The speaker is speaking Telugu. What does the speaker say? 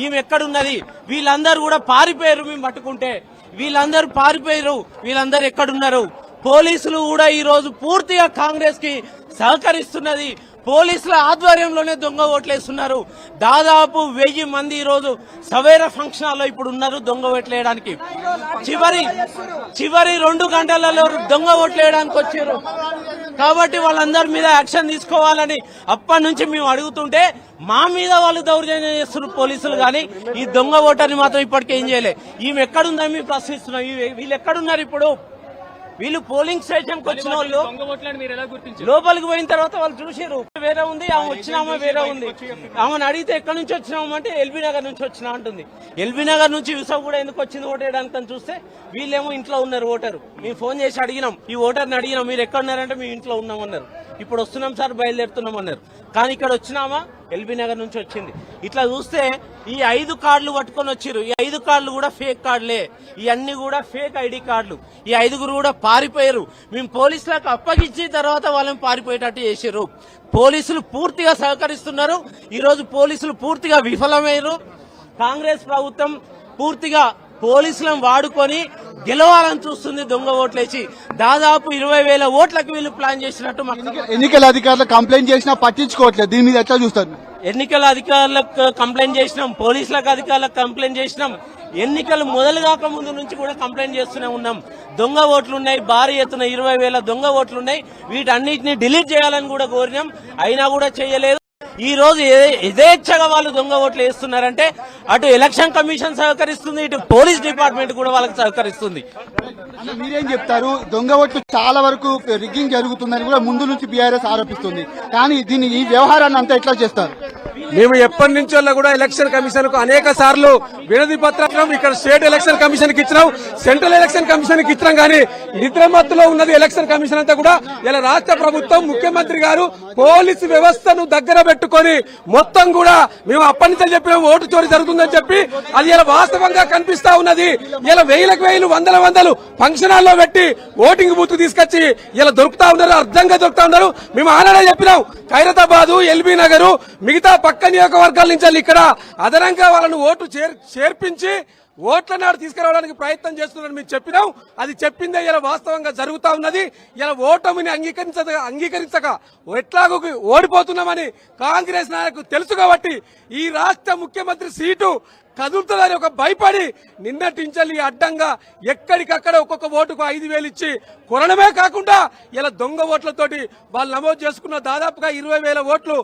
ఈమె ఎక్కడున్నది? వీళ్ళందరూ కూడా పారిపోయారు. మేము పట్టుకుంటే వీళ్ళందరూ పారిపోయారు. వీళ్ళందరూ ఎక్కడున్నారు? పోలీసులు కూడా ఈ రోజు పూర్తిగా కాంగ్రెస్ కి సహకరిస్తున్నది. పోలీసుల ఆధ్వర్యంలోనే దొంగ ఓట్లేస్తున్నారు. దాదాపు 1000 మంది ఈ రోజు సవేర ఫంక్షన్ హాల్లో ఇప్పుడు ఉన్నారు దొంగ ఓట్లేయడానికి. చివరి 2 గంటలలో దొంగ ఓట్లేయడానికి వచ్చారు. కాబట్టి వాళ్ళందరి మీద యాక్షన్ తీసుకోవాలని అప్పటి నుంచి మేము అడుగుతుంటే మా మీద వాళ్ళు దౌర్జన్యం చేస్తున్నారు పోలీసులు. కానీ ఈ దొంగ ఓటర్ని మాత్రం ఇప్పటికే ఏం చేయలే. ఈమె ఎక్కడుందని మేము ప్రశ్నిస్తున్నాం. వీళ్ళు ఎక్కడున్నారు ఇప్పుడు? వీళ్ళు పోలింగ్ స్టేషన్ కు వచ్చిన వాళ్ళు లోపలికి పోయిన తర్వాత వాళ్ళు చూసారు వేరే ఉంది, ఆమె వచ్చినామా వేరే ఉంది. ఆమెను అడిగితే ఎక్కడి నుంచి వచ్చినామంటే ఎల్బీ నగర్ నుంచి వచ్చినా అంటుంది. ఎల్బీ నగర్ నుంచి యూసఫ్ కూడా ఎందుకు వచ్చింది ఓటేయడానికి అని చూస్తే వీళ్ళేమో ఇంట్లో ఉన్నారు ఓటరు. మేము ఫోన్ చేసి అడిగినాం, ఈ ఓటర్ని అడిగినాం మీరు ఎక్కడ ఉన్నారంటే మేము ఇంట్లో ఉన్నామన్నారు. ఇప్పుడు వస్తున్నాం సార్ బయలుదేరుతున్నాం అన్నారు. కానీ ఇక్కడ వచ్చినామా ఎల్బీ నగర్ నుంచి వచ్చింది. ఇట్లా చూస్తే ఈ 5 కార్డులు పట్టుకొని వచ్చారు. ఈ 5 కార్డులు కూడా ఫేక్ కార్డులే. ఇవన్నీ కూడా ఫేక్ ఐడి కార్డులు. ఈ 5గురు కూడా పారిపోయారు. మేము పోలీసులకు అప్పగించిన తర్వాత వాళ్ళని పారిపోయేటట్టు చేశారు. పోలీసులు పూర్తిగా సహకరిస్తున్నారు. ఈ రోజు పోలీసులు పూర్తిగా విఫలమయ్యారు. కాంగ్రెస్ ప్రభుత్వం పూర్తిగా పోలీసులను వాడుకొని గెలవాలని చూస్తుంది దొంగ ఓట్లేసి. దాదాపు 20,000 ఓట్లకు వీళ్ళు ప్లాన్ చేసినట్టు ఎన్నికల అధికారులు కంప్లైంట్ చేసినా పట్టించుకోవట్లేదు. దీని మీద ఎట్లా చూస్తారు? ఎన్నికల అధికారులకు కంప్లైంట్ చేసినాం, పోలీసులకు అధికారులకు కంప్లైంట్ చేసినాం. ఎన్నికలు మొదలు కాక ముందు నుంచి కూడా కంప్లైంట్ చేస్తూనే ఉన్నాం. దొంగ ఓట్లున్నాయి, భారీ ఎత్తున 20,000 దొంగ ఓట్లున్నాయి. వీటన్నిటిని డిలీట్ చేయాలని కూడా కోరినాం, అయినా కూడా చేయలేదు. ఈ రోజు యథేచ్ఛగా వాళ్ళు దొంగ ఓట్లు వేస్తున్నారంటే అటు ఎలక్షన్ కమిషన్ సహకరిస్తుంది, ఇటు పోలీస్ డిపార్ట్మెంట్ కూడా వాళ్ళకి సహకరిస్తుంది. మీరేం చెప్తారు? దొంగ ఓట్లు చాలా వరకు రిగ్గింగ్ జరుగుతుందని కూడా ముందు నుంచి బీఆర్ఎస్ ఆరోపిస్తుంది. కానీ దీన్ని ఈ వ్యవహారాన్ని అంతా ఎట్లా చేస్తారు? మేము ఎప్పటి నుంచో కూడా ఎలక్షన్ కమిషన్ కు అనేక సార్లు వినతి పత్రం ఇక్కడ స్టేట్ ఎలక్షన్ కమిషన్ కి ఇచ్చినాం, సెంట్రల్ ఎలక్షన్ కమిషన్ కి ఇచ్చినాం. కానీ నిద్రమత్తులో ఉన్నది ఎలక్షన్ కమిషన్ అంతా కూడా. ఇలా రాష్ట్ర ప్రభుత్వం ముఖ్యమంత్రి గారు పోలీసు వ్యవస్థను దగ్గర పెట్టుకొని మొత్తం కూడా మేము అప్పటి నుంచే చెప్పినాం ఓటు చోరీ జరుగుతుందని చెప్పి. అది ఇలా వాస్తవంగా కనిపిస్తా ఉన్నది. ఇలా 1000 వందలు ఫంక్షన్ హాల్లో పెట్టి ఓటింగ్ బూత్ తీసుకొచ్చి ఇలా దొరుకుతా ఉన్నారు, అర్థంగా దొరుకుతా ఉన్నారు. మేము ఆనాడే చెప్పినాం ఖైరతాబాద్, ఎల్బీ నగర్, మిగతా పక్క నియోజకవర్గాల నుంచి ఇక్కడ అదనంగా వాళ్ళను ఓటు చేర్పించి ఓట్ల నాడు తీసుకురావడానికి ప్రయత్నం చేస్తున్నారని మేము చెప్పినాం. అది చెప్పిందే ఇలా వాస్తవంగా జరుగుతా ఉన్నది. ఇలా ఓటమిని అంగీకరించక ఎట్లాగూ ఓడిపోతున్నామని కాంగ్రెస్ నాయకులకు తెలుసు. కాబట్టి ఈ రాష్ట్ర ముఖ్యమంత్రి సీటు కదులుతుందని ఒక భయపడి నిన్నటించాలి అడ్డంగా ఎక్కడికక్కడ ఒక్కొక్క ఓటుకు 5,000 ఇచ్చి కొనడమే కాకుండా ఇలా దొంగ ఓట్లతోటి వాళ్ళు నమోదు చేసుకున్న దాదాపుగా 20,000 ఓట్లు